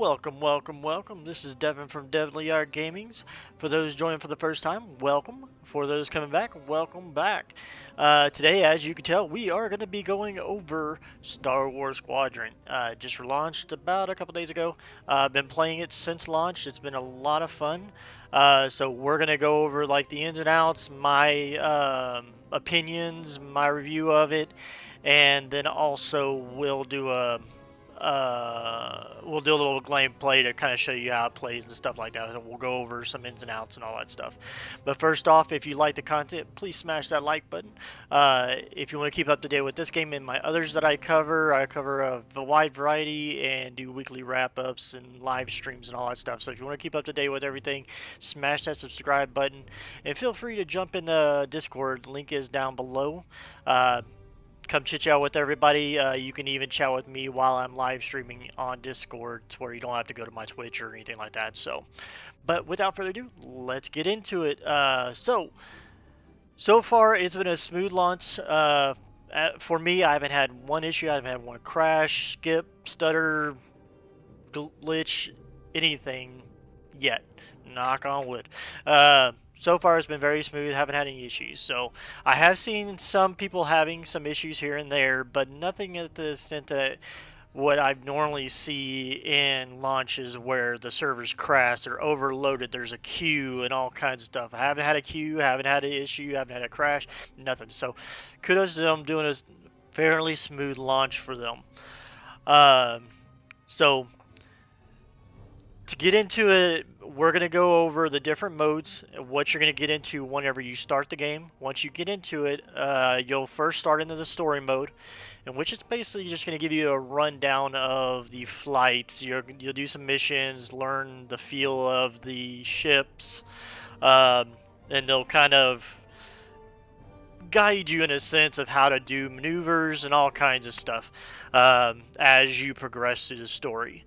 Welcome. This is Devin from Deadly Art Gamings. For those joining for the first time, welcome. For those coming back, welcome back. Today, as you can tell, we are going to be going over Star Wars Squadron. Just launched about a couple days ago. I've been playing it since launch. It's been a lot of fun. So we're going to go over like the ins and outs, my opinions, my review of it, and then also we'll do a little gameplay to kind of show you how it plays and stuff like that. And we'll go over some ins and outs and all that stuff. But first off, if you like the content, please smash that like button. If you want to keep up to date with this game and my others that I cover a wide variety and do weekly wrap-ups and live streams and all that stuff. So if you want to keep up to date with everything, smash that subscribe button. And feel free to jump in the Discord. The link is down below. Come chit chat with everybody. You can even chat with me while I'm live streaming on Discord, to where you don't have to go to my Twitch or anything like that. But without further ado, let's get into it. So far it's been a smooth launch. For me, I haven't had one issue. I haven't had one crash, skip, stutter, glitch, anything yet. Knock on wood. So far it's been very smooth, haven't had any issues. So I have seen some people having some issues here and there, but nothing at the extent that what I normally see in launches where the servers crash or overloaded, there's a queue and all kinds of stuff. I haven't had a queue, haven't had an issue, haven't had a crash, nothing. So kudos to them doing a fairly smooth launch for them. So to get into it, we're going to go over the different modes, what you're going to get into whenever you start the game. Once you get into it, you'll first start into the story mode, in which it's basically just going to give you a rundown of the flights. You'll do some missions, learn the feel of the ships, and they'll kind of guide you in a sense of how to do maneuvers and all kinds of stuff as you progress through the story.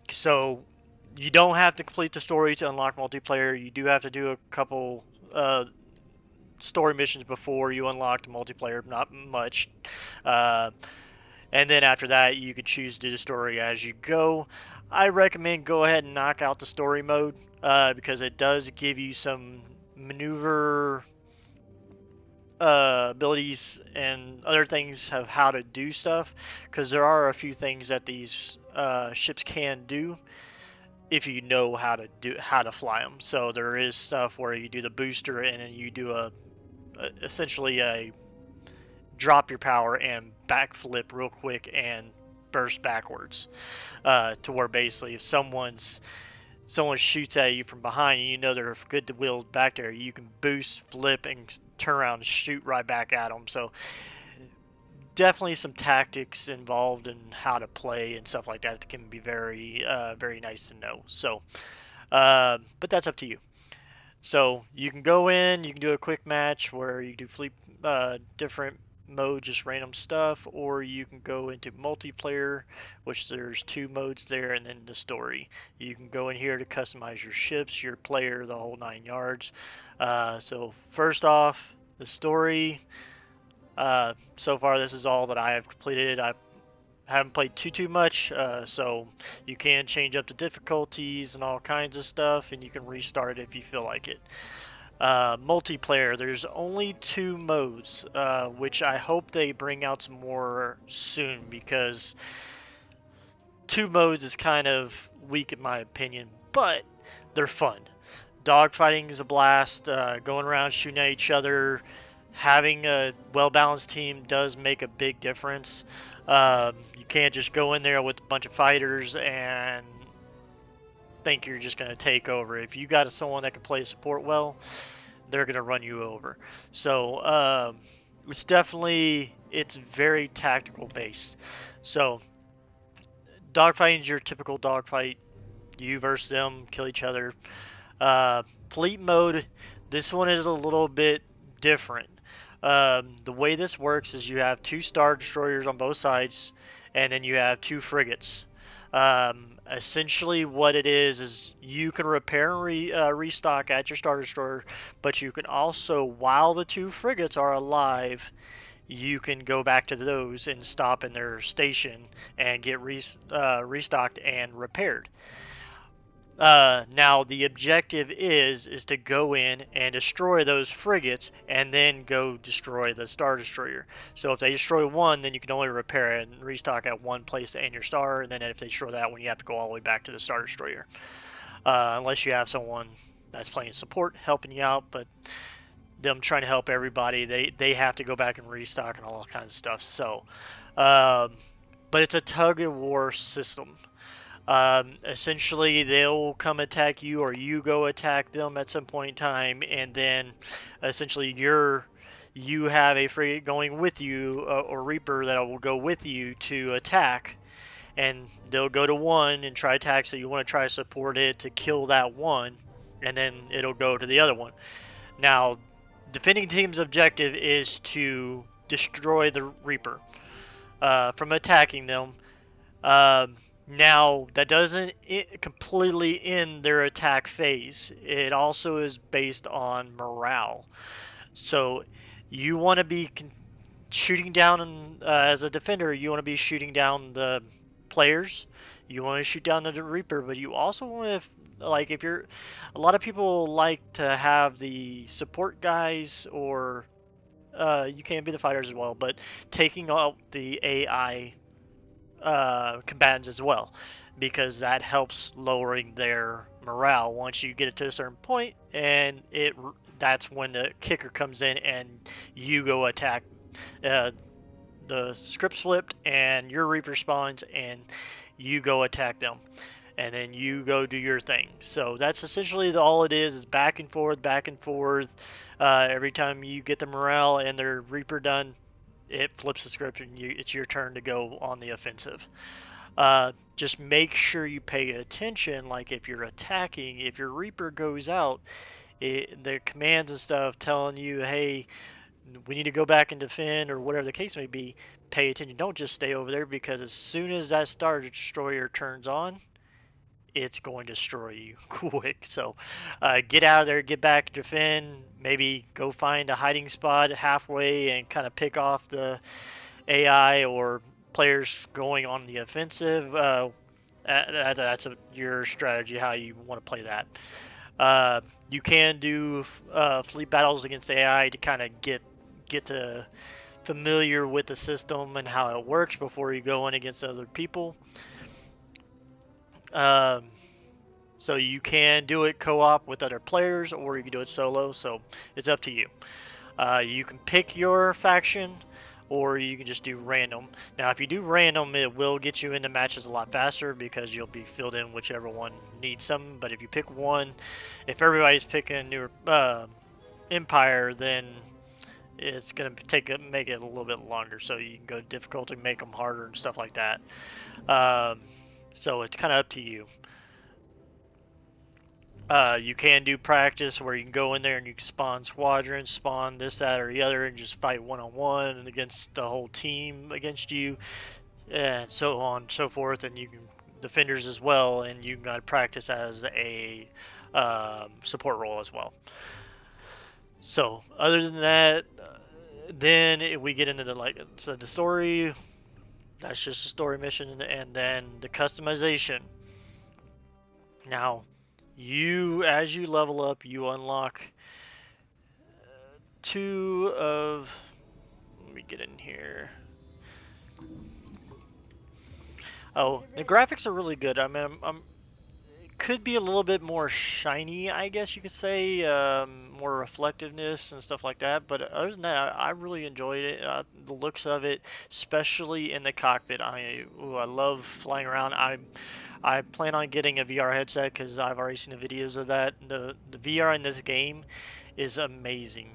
So you don't have to complete the story to unlock multiplayer. You do have to do a couple story missions before you unlock the multiplayer, not much. And then after that, you can choose to do the story as you go. I recommend go ahead and knock out the story mode because it does give you some maneuver abilities and other things of how to do stuff, because there are a few things that these ships can do if you know how to fly them. So there is stuff where you do the booster and then you do essentially a drop your power and backflip real quick and burst backwards, to where basically if someone shoots at you from behind and you know they're good to wheel back there, you can boost, flip, and turn around and shoot right back at them. So definitely some tactics involved in how to play and stuff like that can be very very nice to know. So but that's up to you. So you can go in, you can do a quick match where you do different mode, just random stuff, or you can go into multiplayer, which there's two modes there, and then the story. You can go in here to customize your ships, your player, the whole 9 yards. So first off, the story. So far this is all that I have completed. I haven't played too much, so you can change up the difficulties and all kinds of stuff, and you can restart it if you feel like it. Multiplayer, there's only 2 modes, which I hope they bring out some more soon, because 2 modes is kind of weak in my opinion, but they're fun. Dogfighting is a blast. Going around shooting at each other, having a well-balanced team does make a big difference. You can't just go in there with a bunch of fighters and think you're just going to take over. If you got someone that can play support well, they're going to run you over. So it's very tactical based. So dogfighting is your typical dogfight. You versus them, kill each other. Fleet mode, this one is a little bit different. The way this works is you have 2 Star Destroyers on both sides, and then you have 2 frigates. Essentially what it is you can repair and restock at your Star Destroyer, but you can also, while the 2 frigates are alive, you can go back to those and stop in their station and get restocked and repaired. Now the objective is to go in and destroy those frigates and then go destroy the Star Destroyer. So if they destroy one, then you can only repair it and restock at one place to end your star, and then if they destroy that one, you have to go all the way back to the Star Destroyer. Unless you have someone that's playing support helping you out, but them trying to help everybody, they have to go back and restock and all kinds of stuff. So, but it's a tug of war system. Essentially, they'll come attack you, or you go attack them at some point in time, and then essentially you have a frigate going with you, or Reaper that will go with you to attack, and they'll go to one and try attack. So you want to try to support it to kill that one, and then it'll go to the other one. Now, defending team's objective is to destroy the Reaper from attacking them. Now, that doesn't completely end their attack phase. It also is based on morale. So, you want to be shooting down, as a defender, you want to be shooting down the players. You want to shoot down the Reaper, but you also want to, like, if you're, a lot of people like to have the support guys, or you can be the fighters as well, but taking out the AI combatants as well, because that helps lowering their morale once you get it to a certain point, and that's when the kicker comes in and you go attack. The script's flipped and your Reaper spawns and you go attack them, and then you go do your thing. So that's essentially all it is back and forth, back and forth. Every time you get the morale and their Reaper done, it flips the script and it's your turn to go on the offensive. Just make sure you pay attention, like if you're attacking, if your Reaper goes out, the commands and stuff telling you, hey, we need to go back and defend, or whatever the case may be, pay attention. Don't just stay over there, because as soon as that Star Destroyer turns on, it's going to destroy you quick. So get out of there, get back, defend, maybe go find a hiding spot halfway and kind of pick off the AI or players going on the offensive. That's your strategy, how you want to play that. You can do fleet battles against AI to kind of get to familiar with the system and how it works before you go in against other people. So you can do it co-op with other players, or you can do it solo. So it's up to you. You can pick your faction, or you can just do random. Now, if you do random, it will get you into matches a lot faster, because you'll be filled in whichever one needs some. But if you pick one, if everybody's picking your Empire, then it's gonna make it a little bit longer. So you can go to difficulty, make them harder and stuff like that. So it's kind of up to you. You can do practice where you can go in there and you can spawn squadrons, spawn this, that, or the other, and just fight one-on-one and against the whole team against you, and so on and so forth. And you can defenders as well, and you can practice as a support role as well. So other than that, then we get into the story. That's just a story mission, and then the customization. Now, as you level up, you unlock two of. Let me get in here. Oh, the graphics are really good. I mean, could be a little bit more shiny, I guess you could say, more reflectiveness and stuff like that. But other than that, I really enjoyed it. The looks of it, especially in the cockpit. I love flying around. I plan on getting a VR headset because I've already seen the videos of that. The VR in this game is amazing.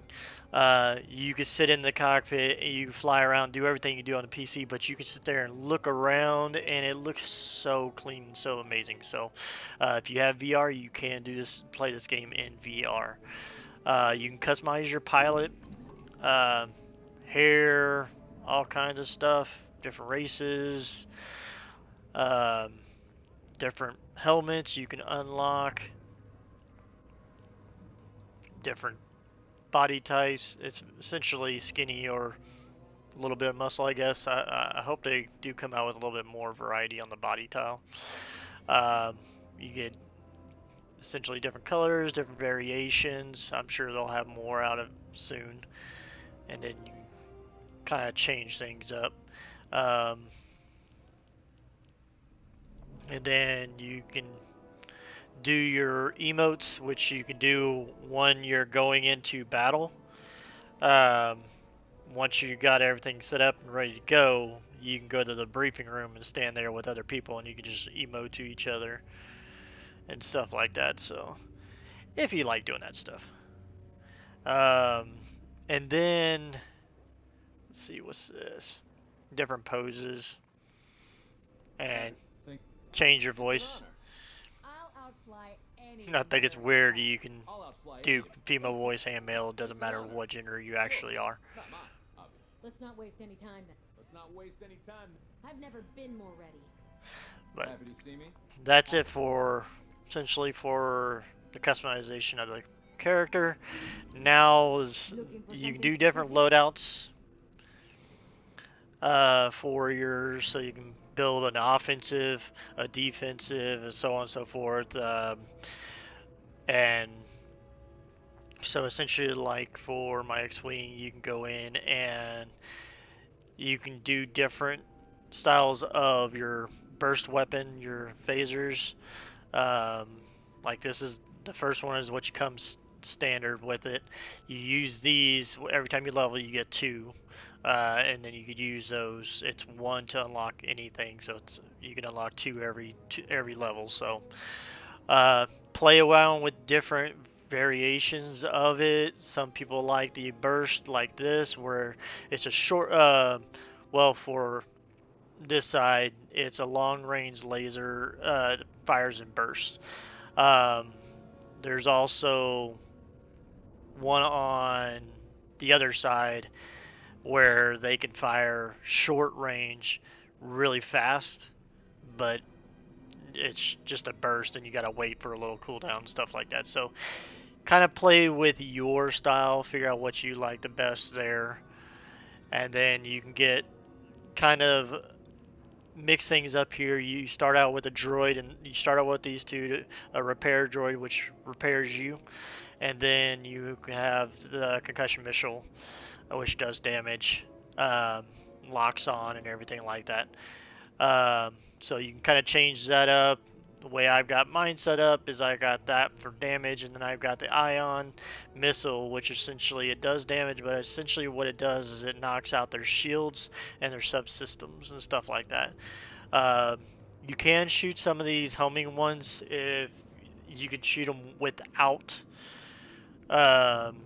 You can sit in the cockpit, you fly around, do everything you do on the PC, but you can sit there and look around, and it looks so clean and so amazing. So, if you have VR, you can play this game in VR. You can customize your pilot, hair, all kinds of stuff, different races, different helmets you can unlock, different body types. It's essentially skinny or a little bit of muscle, I guess. I hope they do come out with a little bit more variety on the body tile. You get essentially different colors, different variations. I'm sure they'll have more out of soon, and then you kind of change things up. Um, and then you can do your emotes, which you can do when you're going into battle. Um, Once you got everything set up and ready to go, you can go to the briefing room and stand there with other people, and you can just emote to each other and stuff like that. So, if you like doing that stuff, um, and then let's see, what's this? Different poses and change your voice. I think it's weird you can do female voice and male. It doesn't matter what gender you actually are. Let's not waste any time then. I've never been more ready. But Happy to see me? that's it for essentially for the customization of the character. Now is you can do different loadouts for yours, so you can build an offensive, a defensive, and so on and so forth. And so essentially, like for my X-wing, you can go in and you can do different styles of your burst weapon, your phasers. Um, like this is the first one is what comes standard with it. You use these every time you level, you get two, and then you could use those. It's one to unlock anything, so it's you can unlock every level. So play around with different variations of it. Some people like the burst like this, where it's a short. Well, for this side, it's a long-range laser, fires in bursts. Um, there's also one on the other side where they can fire short range really fast, but it's just a burst and you gotta wait for a little cooldown and stuff like that. So kind of play with your style, figure out what you like the best there, and then you can get kind of mix things up here. You start out with a droid, and you start out with these two, a repair droid, which repairs you, and then you have the concussion missile, which does damage, um, locks on, and everything like that. So you can kind of change that up. The way I've got mine set up is I got that for damage, and then I've got the ion missile, which essentially it does damage, but essentially what it does is it knocks out their shields and their subsystems and stuff like that. Uh, you can shoot some of these homing ones if you can shoot them without um,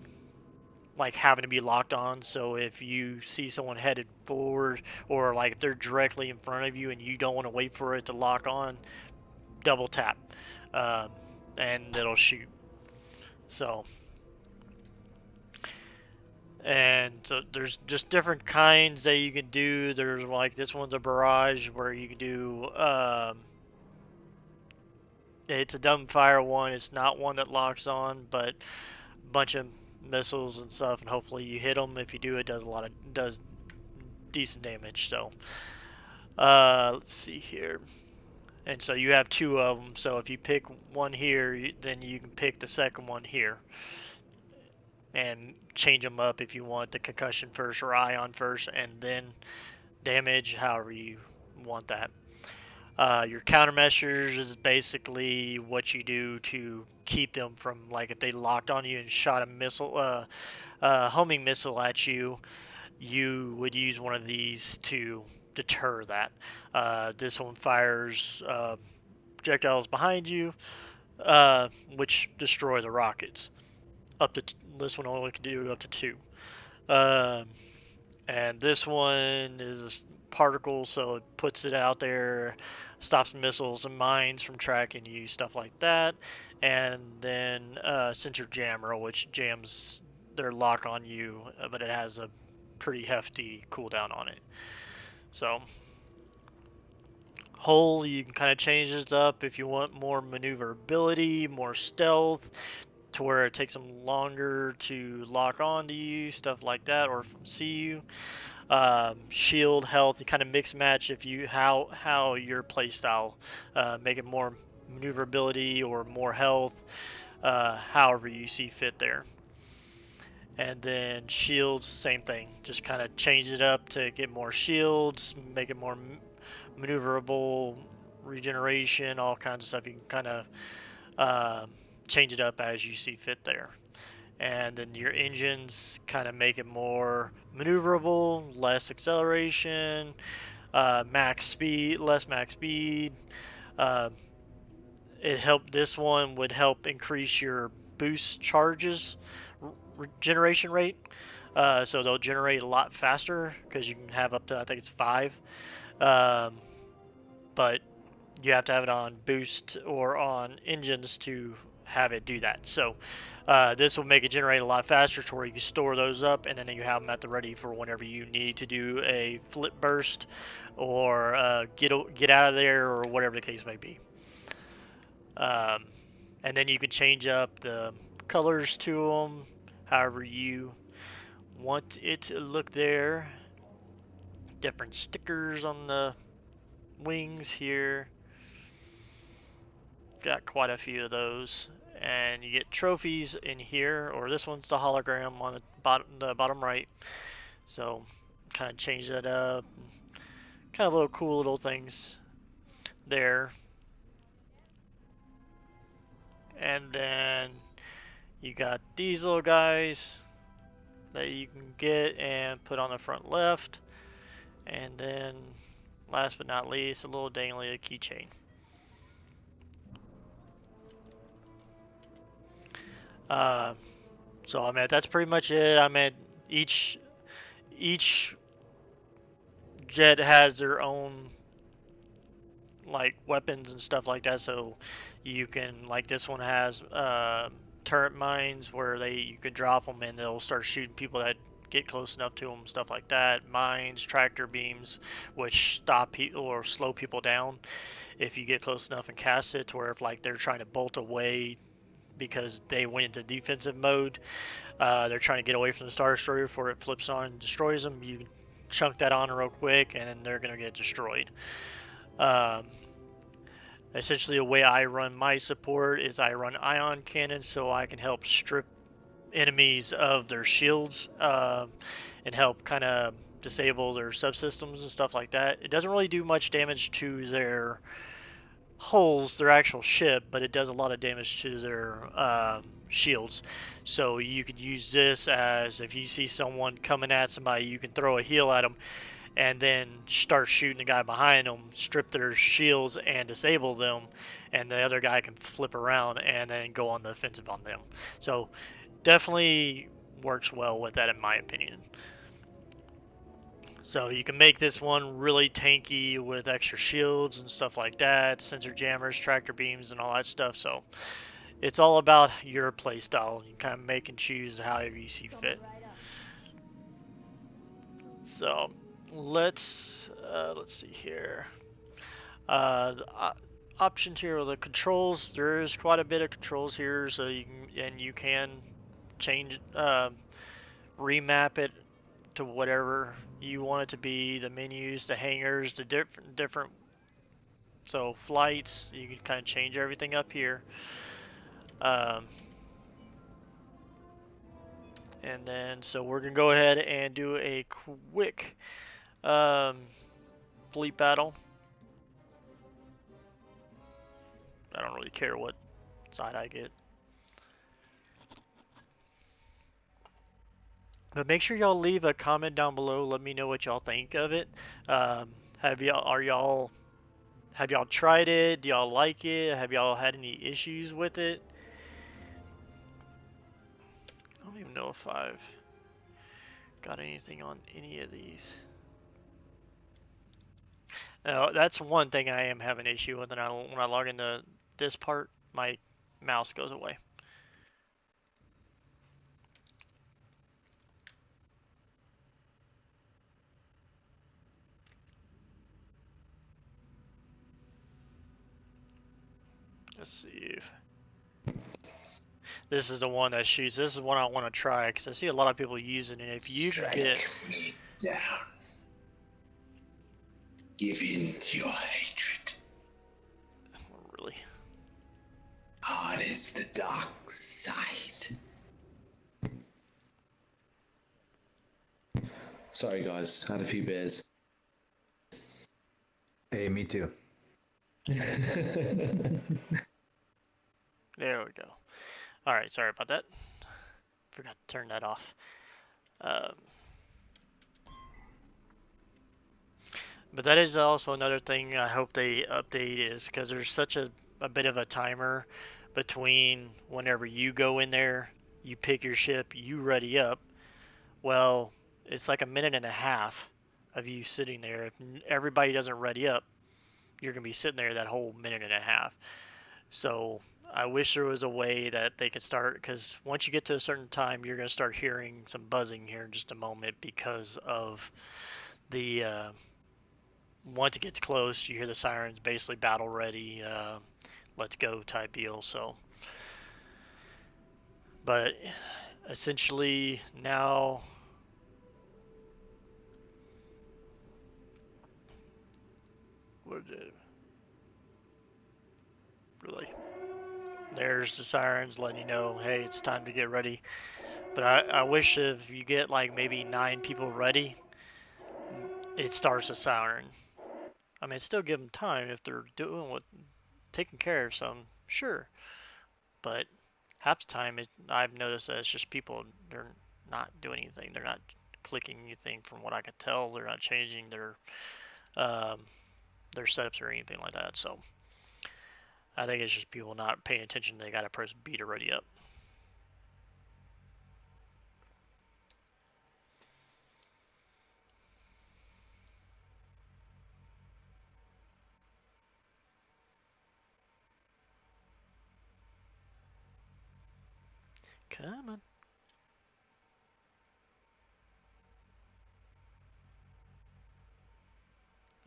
like having to be locked on. So if you see someone headed forward, or like if they're directly in front of you and you don't want to wait for it to lock on, double tap, um, and it'll shoot. So, and so there's just different kinds that you can do. There's like this one's a barrage where you can do. It's a dumbfire one. It's not one that locks on, but a bunch of missiles and stuff, and hopefully you hit them. If you do, it does decent damage. So, let's see here. And so you have two of them. So if you pick one here, then you can pick the second one here, and change them up if you want the concussion first or ion first, and then damage, however you want that. Your countermeasures is basically what you do to keep them from, like, if they locked on you and shot a missile, homing missile at you, you would use one of these to deter that. This one fires projectiles behind you, which destroy the rockets. This one only can do up to two. Um, and this one is particle, so it puts it out there, stops missiles and mines from tracking you, stuff like that. And then sensor jammer, which jams their lock on you, but it has a pretty hefty cooldown on it. So hull, you can kind of change this up if you want more maneuverability, more stealth, to where it takes them longer to lock on to you, stuff like that, or see you. shield, health. You kind of mix match if you how your playstyle, make it more maneuverability or more health, however you see fit there. And then shields, same thing. Just kind of change it up to get more shields, make it more maneuverable, regeneration, all kinds of stuff. You can kind of change it up as you see fit there. And then your engines kind of make it more maneuverable, less acceleration, max speed, less max speed. Uh, this one would help increase your boost charges generation rate. So they'll generate a lot faster because you can have up to, I think it's 5. Um, but you have to have it on boost or on engines to have it do that. So this will make it generate a lot faster to where you can store those up, and then you have them at the ready for whenever you need to do a flip burst or get out of there or whatever the case may be. And then you can change up the colors to them however you want it to look there. Different stickers on the wings here. Got quite a few of those. And you get trophies in here, or this one's the hologram on the bottom right. So kind of change that up. Kind of little cool little things there. And then you got these little guys that you can get and put on the front left. And then last but not least, a little dangly keychain. So I mean that's pretty much it. I mean each jet has their own like weapons and stuff like that. So you can, like, this one has turret mines where you can drop them and they'll start shooting people that get close enough to them, stuff like that. Mines, tractor beams, which stop people or slow people down if you get close enough and cast it, to where if like they're trying to bolt away because they went into defensive mode, they're trying to get away from the Star Destroyer before it flips on and destroys them. You can chunk that on real quick, and then they're gonna get destroyed. Um, Essentially, the way I run my support is I run ion cannons, so I can help strip enemies of their shields, and help kind of disable their subsystems and stuff like that. It doesn't really do much damage to their hulls, their actual ship, but it does a lot of damage to their shields. So you could use this as, if you see someone coming at somebody, you can throw a heal at them and then start shooting the guy behind them, strip their shields and disable them, and the other guy can flip around and then go on the offensive on them. So definitely works well with that, in my opinion. So you can make this one really tanky with extra shields and stuff like that, sensor jammers, tractor beams, and all that stuff. So it's all about your playstyle. You kind of make and choose however you see fit. So let's see here. The options here are the controls. There is quite a bit of controls here, so you can change, remap it to whatever you want it to be. The menus, the hangars, the different. So flights, you can kind of change everything up here. And then so we're gonna go ahead and do a quick fleet battle. I don't really care what side I get. But make sure y'all leave a comment down below. Let me know what y'all think of it. Have y'all tried it? Do y'all like it? Have y'all had any issues with it? I don't even know if I've got anything on any of these. Now, that's one thing I am having an issue with, and when I log into this part, my mouse goes away. Let's see if this is the one that shoots. This is one I want to try because I see a lot of people using it. If you can get me down. Give in to your hatred. Really? Hard is the dark side. Sorry guys, had a few beers. Hey, me too. There we go. Alright, sorry about that. Forgot to turn that off. But that is also another thing I hope they update, is because there's such a bit of a timer between whenever you go in there, you pick your ship, you ready up. Well, it's like a minute and a half of you sitting there. If everybody doesn't ready up, you're going to be sitting there that whole minute and a half. So I wish there was a way that they could start, because once you get to a certain time, you're going to start hearing some buzzing here in just a moment because of the once it gets close, you hear the sirens, basically battle ready, let's go type deal. So, but essentially now, what is it? Really, there's the sirens letting you know, hey, it's time to get ready. But I wish if you get like maybe 9 people ready, it starts a siren. I mean, still give them time if they're doing what, taking care of some, sure. But half the time, I've noticed that it's just people, they're not doing anything. They're not clicking anything from what I could tell. They're not changing um, their setups or anything like that. So I think it's just people not paying attention. They got to press B to ready up. Come on.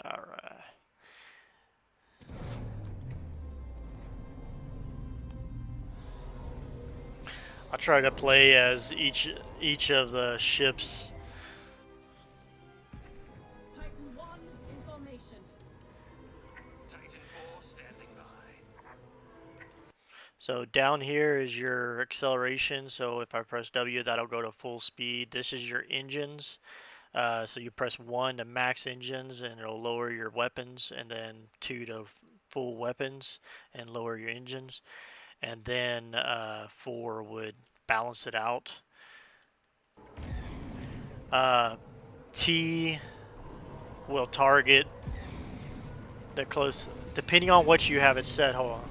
All right. I'll try to play as each of the ships. Titan 1 in formation. Titan 4 standing by. So down here is your acceleration. So if I press W, that'll go to full speed. This is your engines. So you press 1 to max engines and it'll lower your weapons, and then 2 to full weapons and lower your engines. And then 4 would balance it out. T will target the close, depending on what you have it set. Hold on.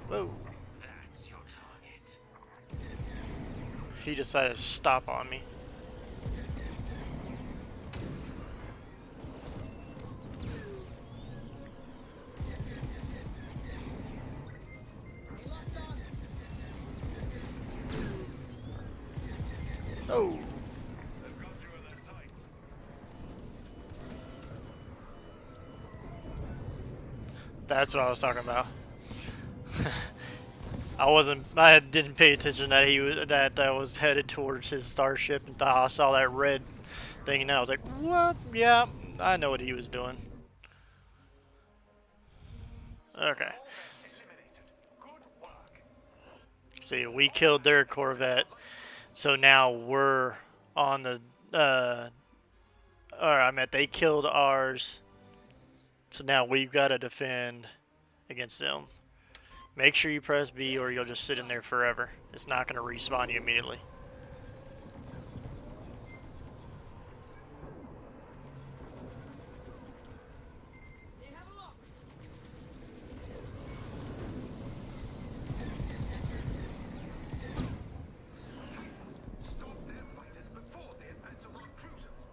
Whoa. That's your target. He decided to stop on me. Locked on. Oh. They've got you in their sights. That's what I was talking about. I didn't pay attention that that was headed towards his starship, and thought I saw that red thing, and I was like, what? Yeah, I know what he was doing. Okay. Eliminated. Good work. See, we killed their Corvette, so now we're on the, or I meant they killed ours, so now we've got to defend against them. Make sure you press B or you'll just sit in there forever. It's not going to respawn you immediately. They have a lock. Stop their fighters before they advance on our cruisers.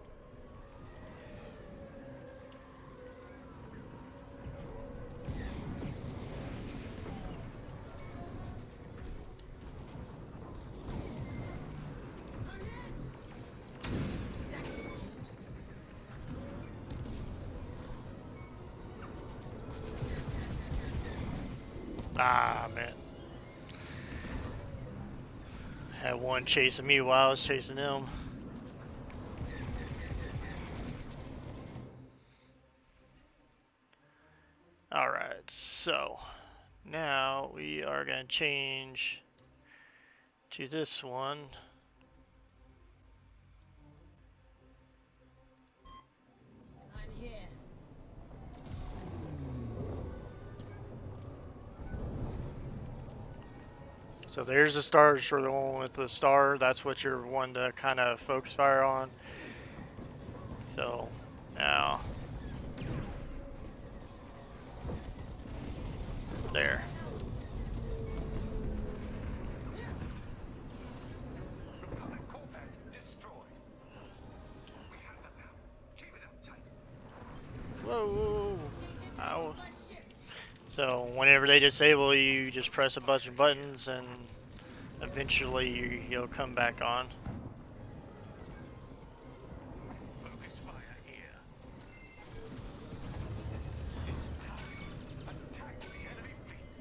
That was close. Ah, man. Had one chasing me while I was chasing him. Alright, so now we are going to change to this one. I'm here. So there's the stars for the one with the star. That's what you're wanting to kind of focus fire on. So now, there. Republic Corvette destroyed. We have them now. Keep it up tight. Whoa. Ow. So whenever they disable, you just press a bunch of buttons and eventually you'll come back on. Focus fire here. It's time. Attack the enemy fleet.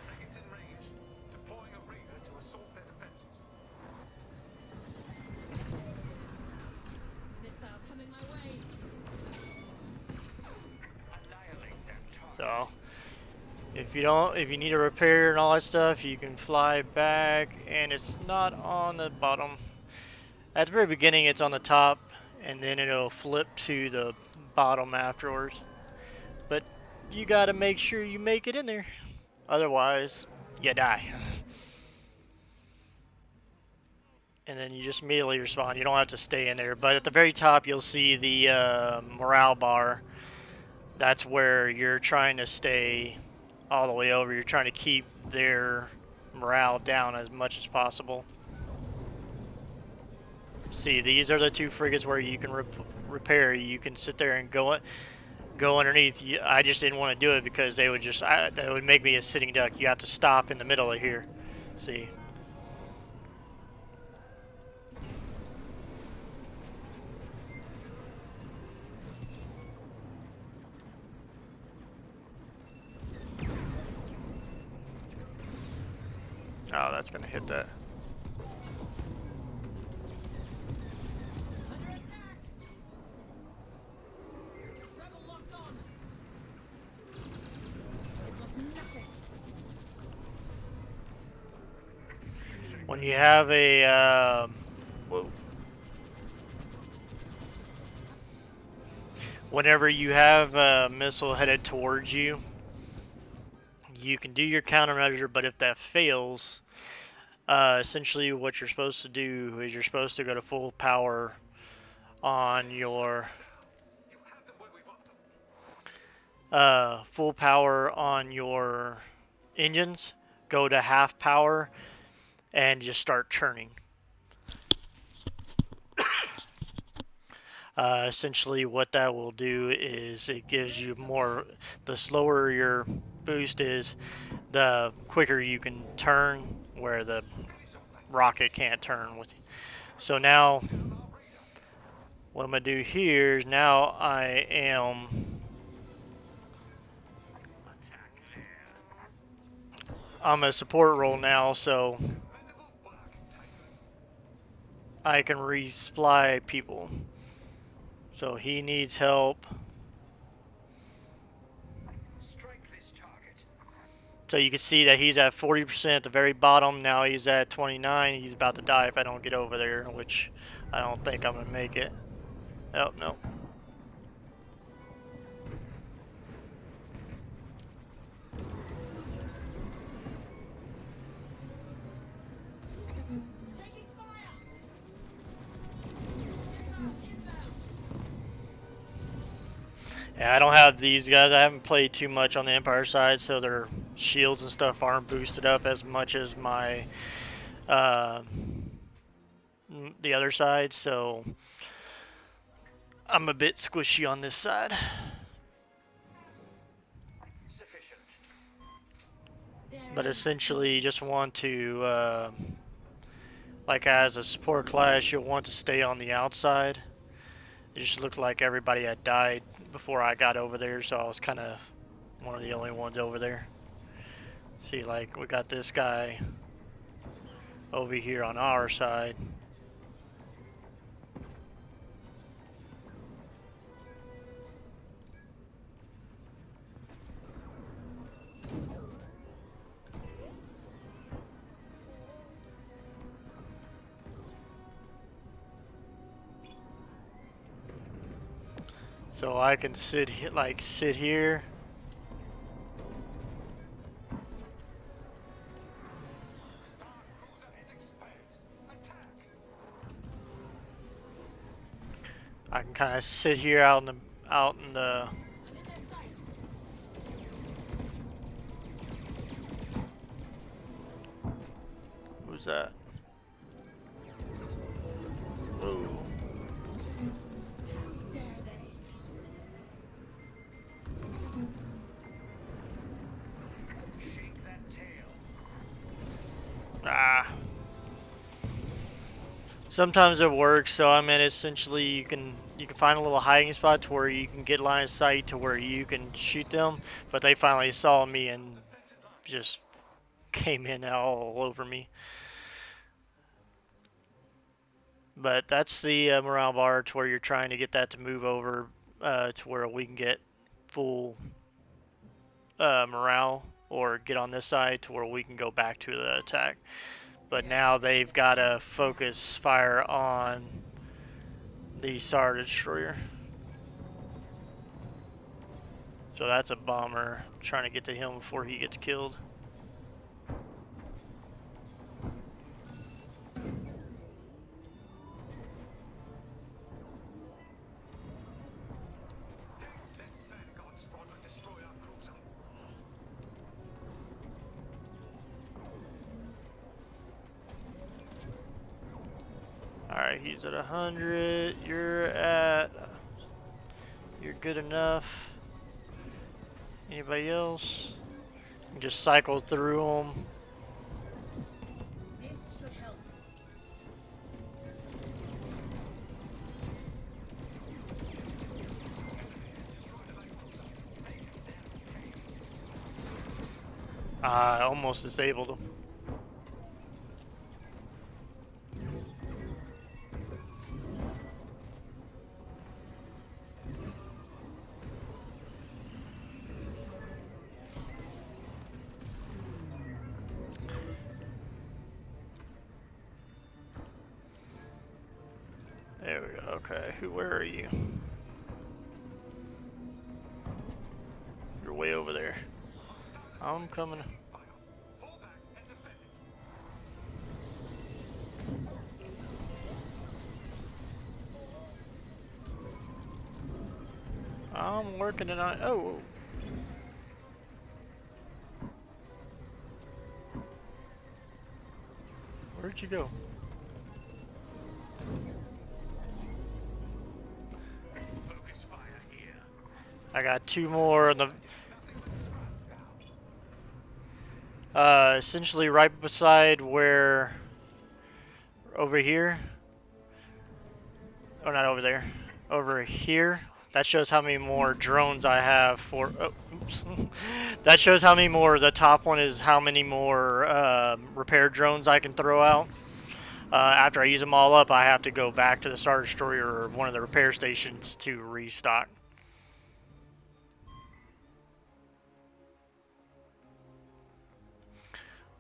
Frigates in range. Deploying a Razer to assault their defenses. Missile coming my way. Annihilate them targets. So if you need a repair and all that stuff, you can fly back, and it's not on the bottom. At the very beginning, it's on the top, and then it'll flip to the bottom afterwards. But you gotta make sure you make it in there, otherwise you die. And then you just immediately respawn. You don't have to stay in there. But at the very top, you'll see the morale bar. That's where you're trying to stay all the way over. You're trying to keep their morale down as much as possible. See, these are the two frigates where you can repair. You can sit there and go underneath. I just didn't want to do it because they would that would make me a sitting duck. You have to stop in the middle of here. See. Oh, that's gonna hit that. Under attack. Rebel locked on. It was nothing. When you have a whoa. Whenever you have a missile headed towards you, you can do your countermeasure, but if that fails, essentially what you're supposed to do is you're supposed to go to full power on your engines, go to half power, and just start churning. Essentially what that will do is it gives you more, the slower your boost is, the quicker you can turn where the rocket can't turn with you. So now what I'm going to do here is now I am I'm a support role now, so I can resupply people. So he needs help. So you can see that he's at 40% at the very bottom. Now he's at 29. He's about to die if I don't get over there, which I don't think I'm going to make it. Oh, no. Yeah, I don't have these guys. I haven't played too much on the Empire side, so their shields and stuff aren't boosted up as much as my the other side, so I'm a bit squishy on this side. But essentially, you just want to, like as a support class, you'll want to stay on the outside. It just looked like everybody had died before I got over there, so I was kind of one of the only ones over there. See, like, we got this guy over here on our side. So I can sit here. Star Cruiser is exposed. Attack! I can kind of sit here out in the I'm in that sight. who's that? Whoa. Dare they? Shake that tail. Ah. Sometimes it works, so I mean essentially you can find a little hiding spot to where you can get line of sight to where you can shoot them, but they finally saw me and just came in all over me. But that's the morale bar to where you're trying to get that to move over to where we can get full morale, or get on this side to where we can go back to the attack. But now they've got to focus fire on the Star Destroyer. So that's a bomber, trying to get to him before he gets killed. That Vanguard Squadron destroy our cruiser. Alright, he's at 100. You're good enough. Anybody else? You can just cycle through them. This should help. I almost disabled him. There we go. Okay, where are you? You're way over there. I'm coming. Fire. Fall back and defend it. I'm working tonight. Oh. Where'd you go? Focus fire here. I got two more on the Nothing but scrap now. essentially right beside where over here. Oh, not over there. Over here. That shows how many more drones I have for. Oh, oops. That shows how many more. The top one is how many more repair drones I can throw out. After I use them all up, I have to go back to the Star Destroyer or one of the repair stations to restock.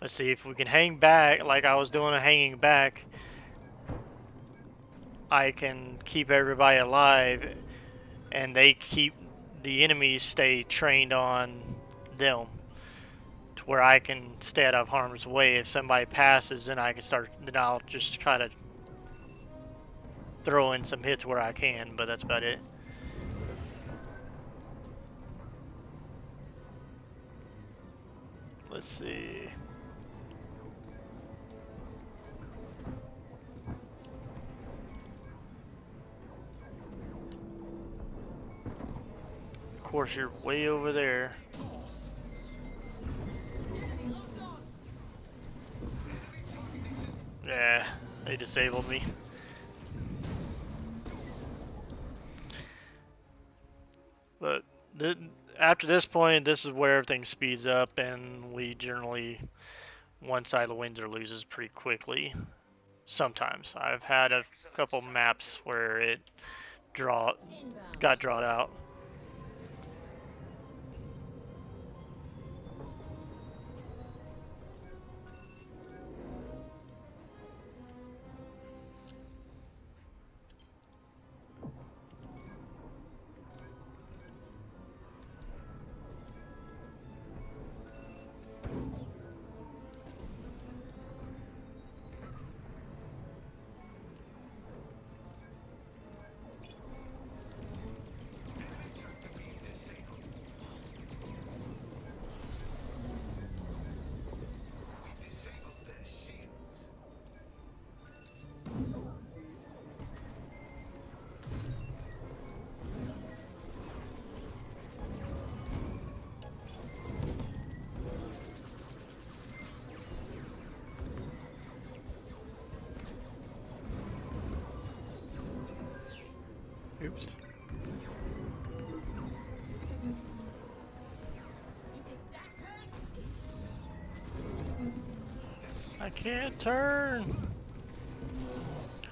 Let's see if we can hang back like I was doing, hanging back. I can keep everybody alive, and the enemies stay trained on them, to where I can stay out of harm's way. If somebody passes, then I'll just try to throw in some hits where I can, but that's about it. Let's see. Of course, you're way over there. Yeah, they disabled me. But after this point, this is where everything speeds up, and we generally one side wins or loses pretty quickly. Sometimes I've had a couple maps where it Inbound. got drawn out. Enemy tractor being disabled. We disabled their shields. Oops. I can't turn.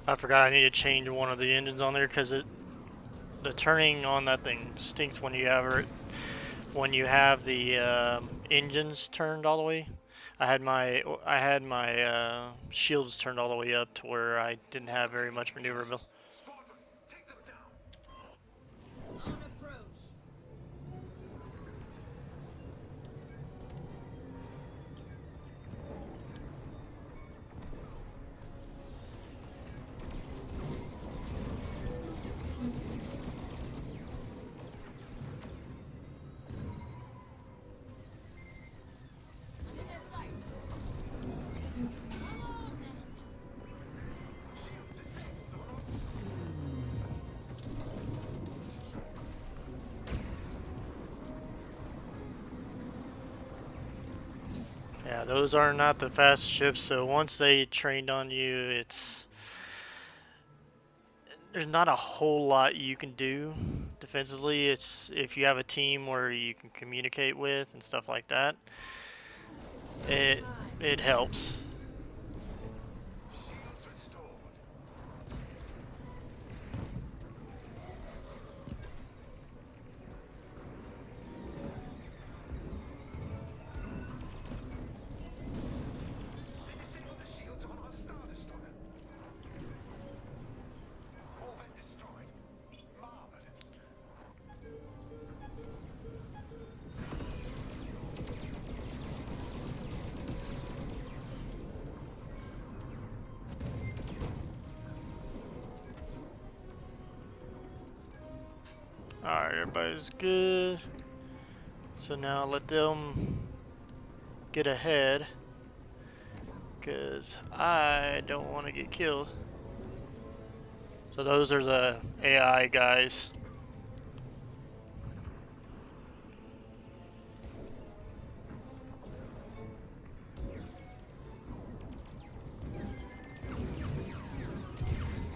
I forgot I need to change one of the engines on there because the turning on that thing stinks when you have the engines turned all the way. I had my shields turned all the way up to where I didn't have very much maneuverability. Squadron, take them down. On approach. Under their sights. Come on then. Shields disabled. Yeah, those are not the fast ships. So once they trained on you, there's not a whole lot you can do defensively. It's if you have a team where you can communicate with and stuff like that, it helps. Shields restored. They disabled the shields on our Star Destroyer. Corvette destroyed. Marvelous. Alright, everybody's good. So now let them get ahead, because I don't want to get killed. So those are the AI guys.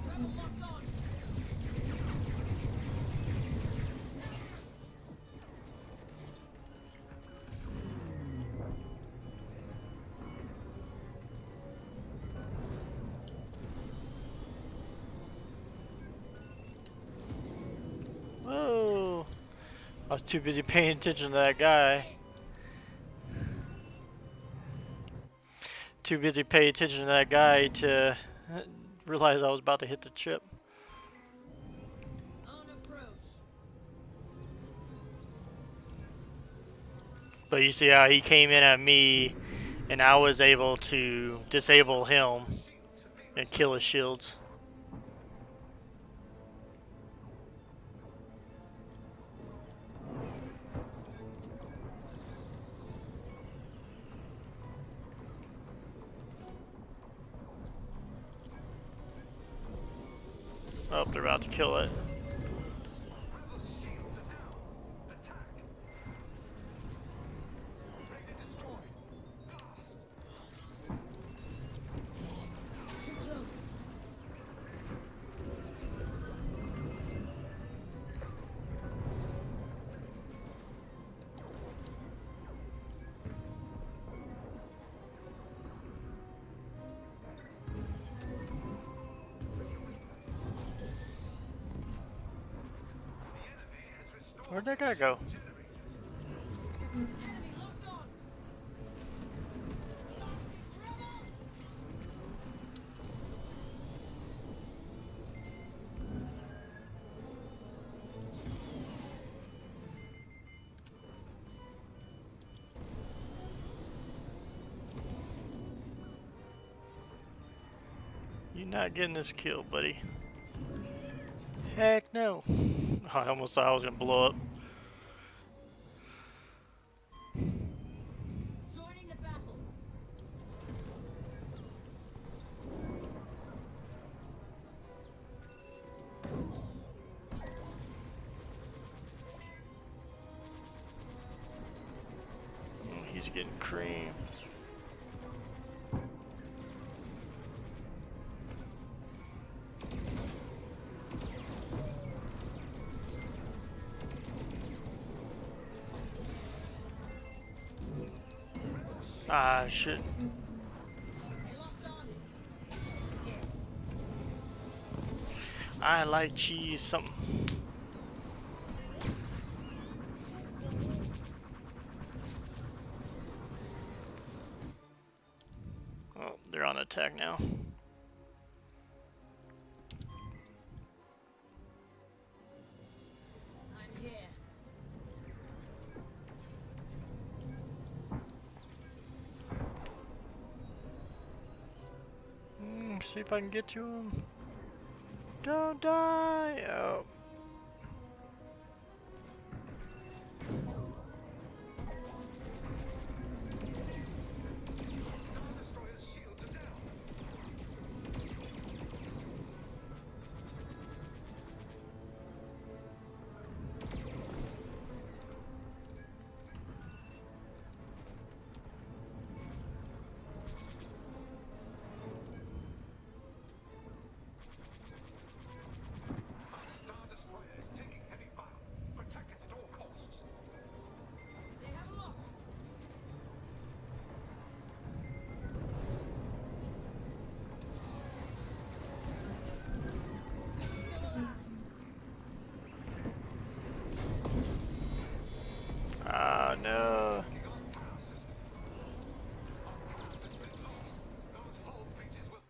Rebel locked on. Whoa! I was too busy paying attention to that guy. Too busy paying attention to that guy to realize I was about to hit the chip. On approach. But you see how he came in at me, and I was able to disable him and kill his shields. Oh, they're about to kill it. Rebel shields are down. Attack. Raider destroyed. Blast. Too close. Where'd that guy go? Enemy locked on. You're not getting this kill, buddy. Heck no. I almost thought I was gonna blow up. Joining the battle. He's getting creamed. Ah, shit. They locked on. I like cheese something. Oh, they're on attack now. I'm here. See if I can get to him. Don't die! Oh. Star Destroyer's shields are down. Our Star Destroyer is taking heavy fire. Protect it at all costs. They have a lock. Still alive. Ah, no. Attacking our power system. Our power system is lost. Those hull breaches will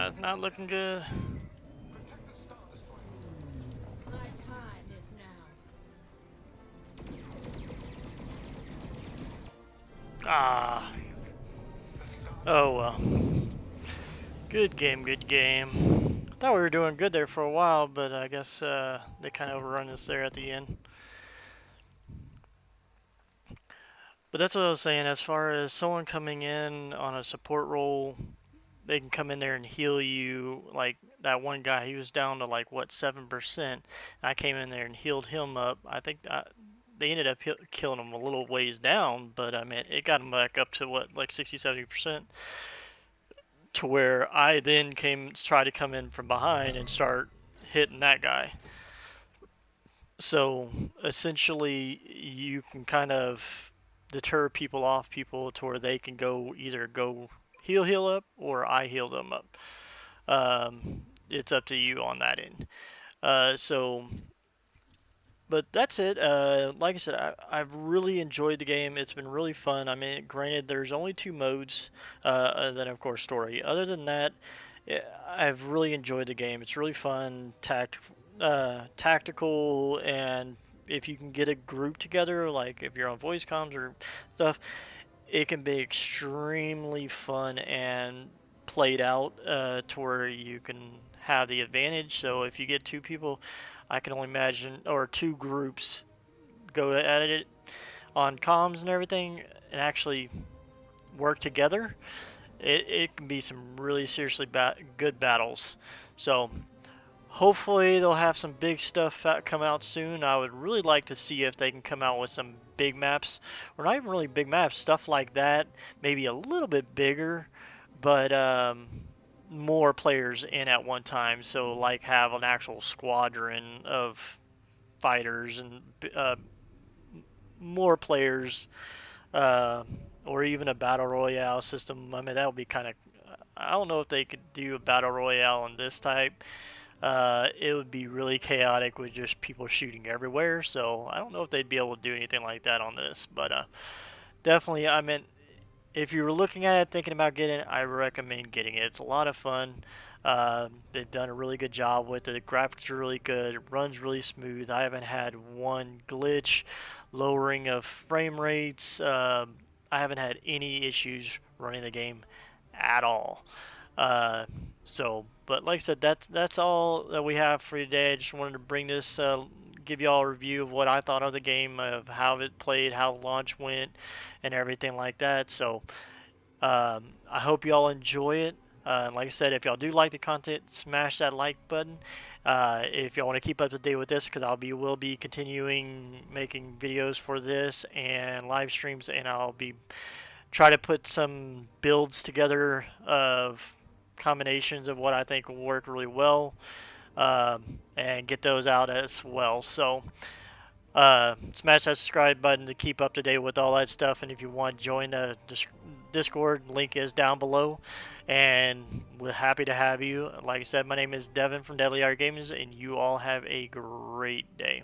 It's not looking good. protect the Star Destroyer. My time is now. Ah. Oh well. Good game, good game. Thought we were doing good there for a while, but I guess they kind of overrun us there at the end. But that's what I was saying. As far as someone coming in on a support role, they can come in there and heal you. Like that one guy, he was down to like what 7%. I came in there and healed him up. I think they ended up killing him a little ways down, but I mean it got him back up to what like 60-70%. To where I then tried to come in from behind and start hitting that guy. So essentially, you can kind of deter people to where they can either go heal up or I heal them up. It's up to you on that end. So but that's it. Like I said, I've really enjoyed the game. It's been really fun. I mean, granted, there's only two modes, and then of course story. Other than that, I've really enjoyed the game. It's really fun, tactical, and if you can get a group together, like if you're on voice comms or stuff, it can be extremely fun and played out to where you can have the advantage. So if you get two people, I can only imagine, or two groups go at it on comms and everything and actually work together, it can be some really seriously good battles. So hopefully they'll have some big stuff come out soon. I would really like to see if they can come out with some big maps, or not even really big maps, stuff like that, maybe a little bit bigger, but more players in at one time. So like have an actual squadron of fighters and more players, uh, or even a battle royale system. I mean that would be kind of. I don't know if they could do a battle royale on this type. it would be really chaotic with just people shooting everywhere. So I don't know if they'd be able to do anything like that on this, but definitely, I mean, if you were looking at it, thinking about getting it, I recommend getting it. It's a lot of fun. They've done a really good job with it. The graphics are really good. It runs really smooth. I haven't had one glitch, lowering of frame rates. I haven't had any issues running the game at all. Uh, but like I said, that's all that we have for today. I just wanted to bring this, give you all a review of what I thought of the game, of how it played, how launch went, and everything like that. So I hope you all enjoy it. Like I said, if y'all do like the content, smash that like button. If y'all want to keep up to date with this, because will be continuing making videos for this and live streams, and I'll be try to put some builds together of combinations of what I think will work really well, and get those out as well. So smash that subscribe button to keep up to date with all that stuff. And if you want to join the Discord, link is down below. And we're happy to have you. Like I said, my name is Devin from Deadly Art Games, and you all have a great day.